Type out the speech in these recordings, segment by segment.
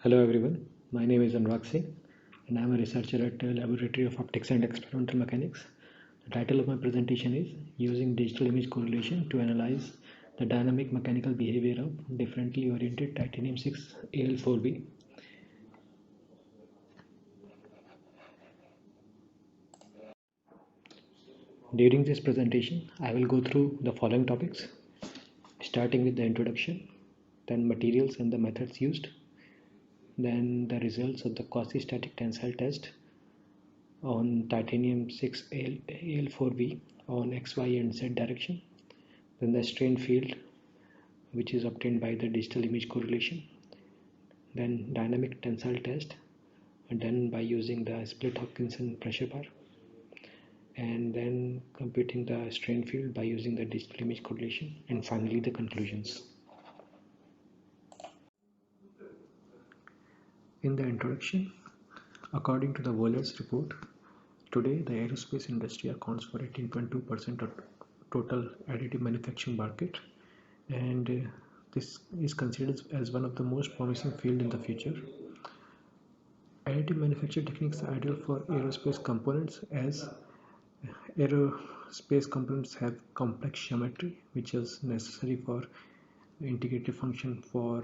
Hello everyone, my name is Anurag Singh and I am a researcher at the Laboratory of Optics and Experimental Mechanics. The title of my presentation is Using Digital Image Correlation to Analyze the Dynamic Mechanical Behavior of Differently Oriented Titanium 6 Al4B. During this presentation, I will go through the following topics, starting with the introduction, then materials and the methods used, then the results of the quasi-static tensile test on titanium 6 Al4B on X, Y and Z direction, then the strain field which is obtained by the digital image correlation, then dynamic tensile test done by using the split Hopkinson pressure bar, and then computing the strain field by using the digital image correlation, and finally the conclusions. In the introduction, according to the Wohler's report, today the aerospace industry accounts for 18.2% of total additive manufacturing market, and this is considered as one of the most promising fields in the future. Additive manufacture techniques are ideal for aerospace components as aerospace components have complex geometry which is necessary for integrated function for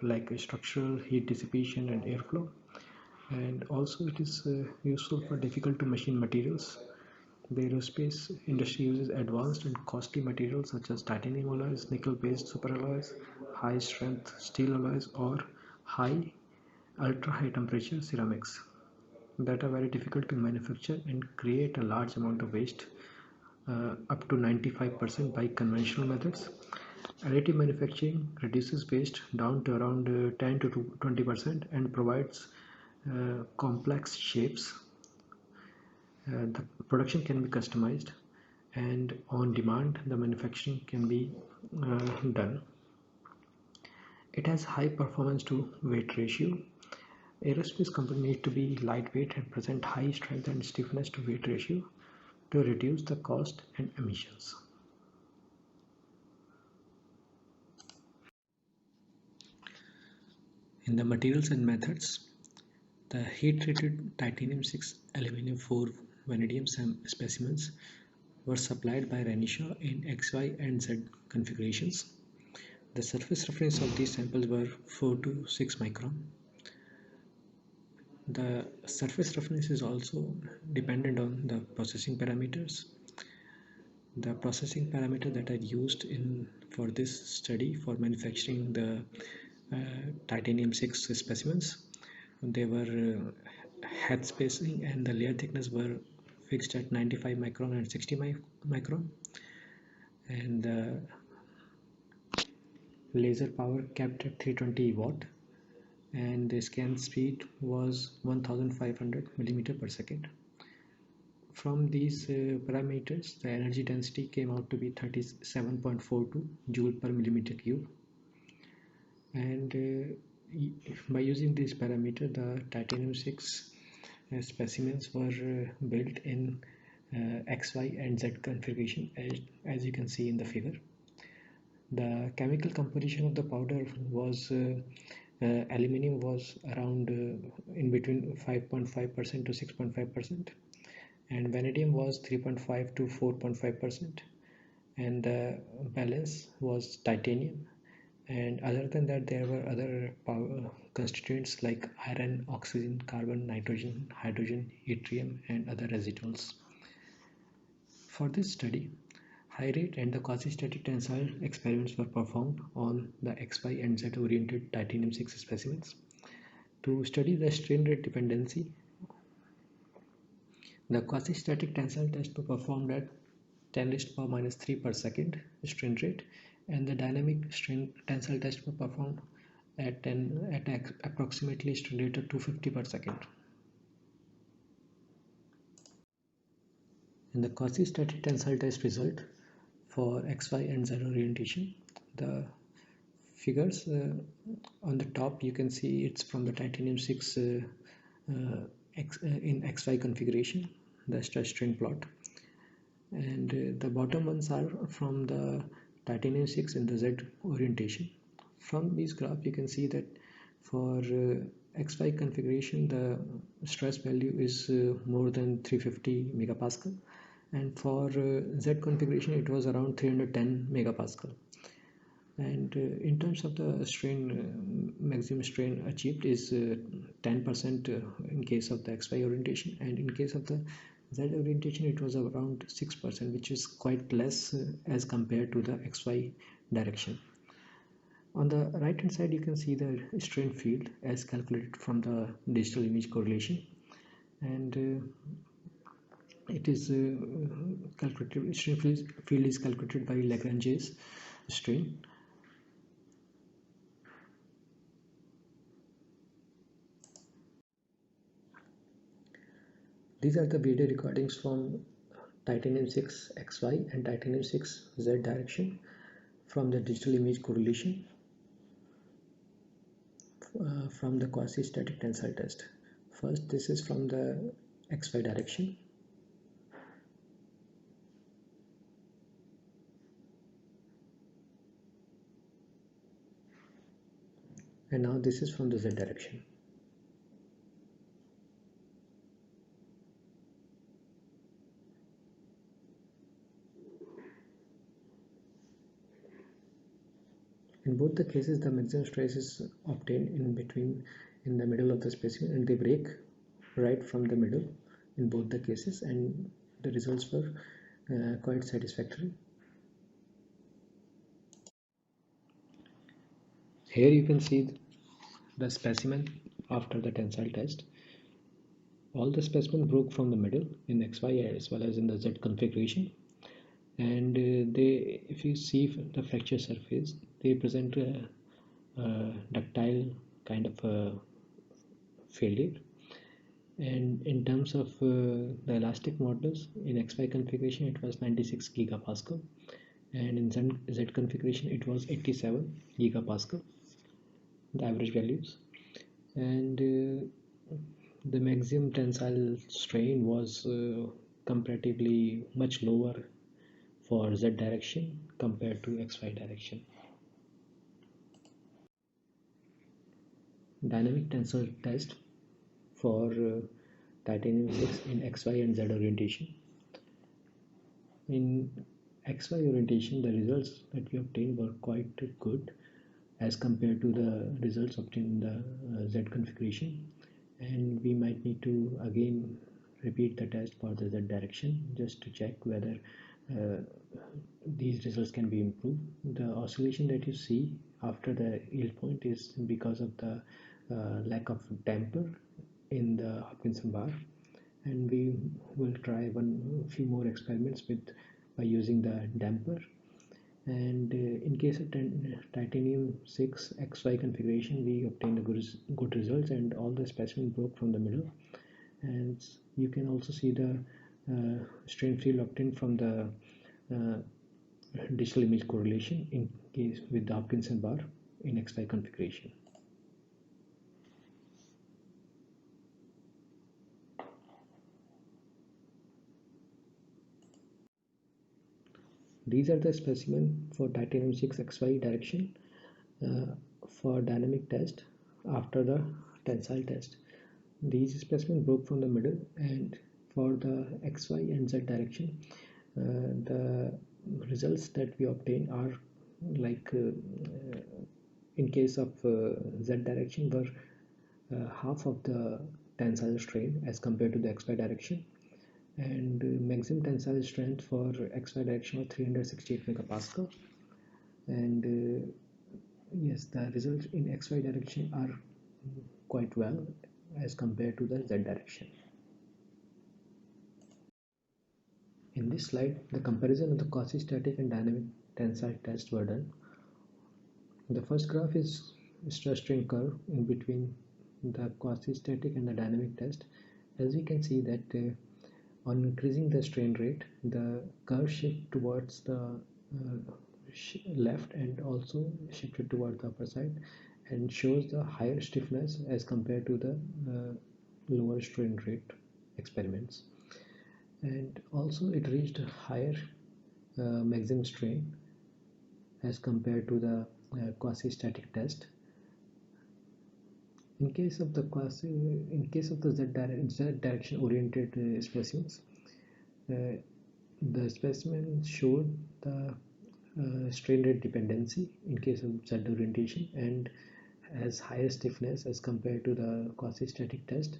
like structural heat dissipation and airflow, and also it is useful for difficult to machine materials. The aerospace industry uses advanced and costly materials such as titanium alloys, nickel-based superalloys, high-strength steel alloys, or ultra-high temperature ceramics that are very difficult to manufacture and create a large amount of waste, up to 95% by conventional methods. Additive manufacturing reduces waste down to around 10 to 20% and provides complex shapes. The production can be customized and on demand the manufacturing can be done. It has high performance to weight ratio. Aerospace companies need to be lightweight and present high strength and stiffness to weight ratio to reduce the cost and emissions. In the materials and methods, the heat-treated titanium 6 aluminum 4 vanadium specimens were supplied by Renishaw in X, Y and Z configurations. The surface reference of these samples were 4 to 6 micron. The surface reference is also dependent on the processing parameters. The processing parameters that are used for this study for manufacturing the titanium 6 specimens, they were head spacing and the layer thickness were fixed at 95 micron and 60 micron, and the laser power kept at 320 watt, and the scan speed was 1500 millimeter per second. From these parameters, the energy density came out to be 37.42 joule per millimeter cube, and by using this parameter the titanium 6 specimens were built in X, Y and Z configuration as you can see in the figure. The chemical composition of the powder was aluminum was around in between 5.5% to 6.5%, and vanadium was 3.5 to 4.5%, and the balance was titanium. And other than that, there were other constituents like iron, oxygen, carbon, nitrogen, hydrogen, yttrium and other residuals. For this study, high rate and the quasi-static tensile experiments were performed on the X, Y and Z oriented titanium 6 specimens. To study the strain rate dependency, the quasi-static tensile test was performed at 10⁻³ per second strain rate, and the dynamic strain tensile test was performed at approximately strain rate of 250 per second. In the quasi-static tensile test result for X, Y and Z orientation, the figures on the top you can see it's from the titanium 6 in XY configuration, the stress strain plot, and the bottom ones are from the titanium 6 in the Z orientation. From these graph you can see that For XY configuration, the stress value is more than 350 megapascal, and for Z configuration it was around 310 megapascal. And in terms of the strain, maximum strain achieved is 10% in case of the XY orientation, and in case of the Z orientation it was around 6%, which is quite less as compared to the XY direction. On the right hand side you can see the strain field as calculated from the digital image correlation, and it is calculated, strain field is calculated by Lagrange's strain. These are the video recordings from titanium 6 XY and titanium 6 Z direction from the digital image correlation from the quasi-static tensile test. First, this is from the XY direction. And now this is from the Z direction. In both the cases, the maximum stress is obtained in the middle of the specimen, and they break right from the middle in both the cases, and the results were quite satisfactory. Here you can see the specimen after the tensile test. All the specimen broke from the middle in XY as well as in the Z configuration, and if you see the fracture surface, they present a ductile kind of a failure. And in terms of the elastic modulus, in XY configuration it was 96 gigapascal, and in Z configuration it was 87 gigapascal, the average values. And the maximum tensile strain was comparatively much lower for Z direction compared to XY direction. Dynamic tensile test for titanium 6 in XY and Z orientation. In XY orientation, the results that we obtained were quite good as compared to the results obtained in the Z configuration, and we might need to again repeat the test for the Z direction just to check whether these results can be improved. The oscillation that you see after the yield point is because of the lack of damper in the Hopkinson bar, and we will try few more experiments by using the damper. And in case of titanium 6 XY configuration, we obtained a good results, and all the specimen broke from the middle. And you can also see the strain field obtained from the digital image correlation in case with the Hopkinson bar in XY configuration. These are the specimen for titanium 6 XY direction for dynamic test after the tensile test. These specimens broke from the middle, and for the XY and Z direction, the results that we obtain are like in case of Z direction were half of the tensile strain as compared to the XY direction, and maximum tensile strength for XY direction was 368 megapascal, and yes, the results in XY direction are quite well as compared to the Z direction. In this slide, the comparison of the quasi-static and dynamic tensile tests were done. The first graph is stress strain curve in between the quasi-static and the dynamic test. As we can see that on increasing the strain rate, the curve shift towards the left and also shifted towards the upper side, and shows the higher stiffness as compared to the lower strain rate experiments. And also it reached a higher maximum strain as compared to the quasi-static test. In case of the Z direction oriented specimens, uh, the specimen showed the strain rate dependency in case of Z orientation and has higher stiffness as compared to the quasi-static test,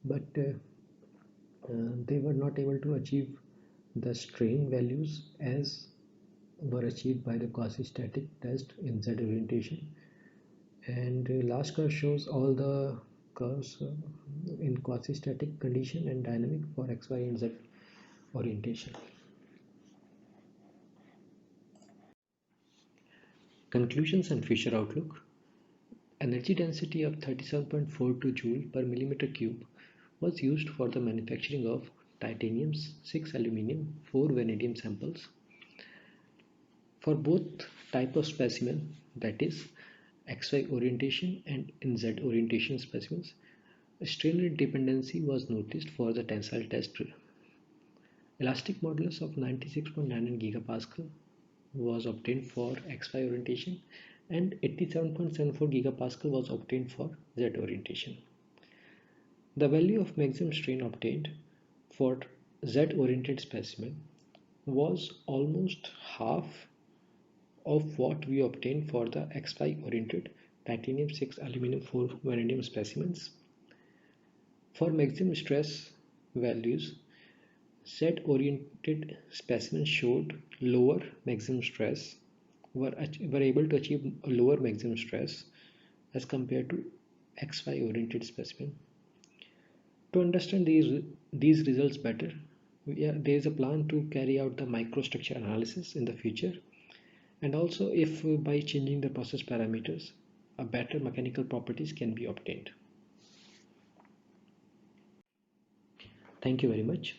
but they were not able to achieve the strain values as were achieved by the quasi-static test in Z orientation. And last curve shows all the curves in quasi-static condition and dynamic for X, Y, and Z orientation. Conclusions and future outlook. Energy density of 37.42 joule per millimeter cube was used for the manufacturing of titanium, 6 aluminium, 4 vanadium samples. For both type of specimen, that is XY orientation and in Z orientation specimens, a strain rate dependency was noticed for the tensile test. Elastic modulus of 96.99 gigapascal was obtained for XY orientation and 87.74 gigapascal was obtained for Z orientation. The value of maximum strain obtained for Z oriented specimen was almost half of what we obtained for the XY oriented titanium 6 aluminum 4 vanadium specimens. For maximum stress values, Z oriented specimens showed lower maximum stress, were able to achieve a lower maximum stress as compared to XY oriented specimen. To understand these results better, there is a plan to carry out the microstructure analysis in the future, and also if by changing the process parameters, a better mechanical properties can be obtained. Thank you very much.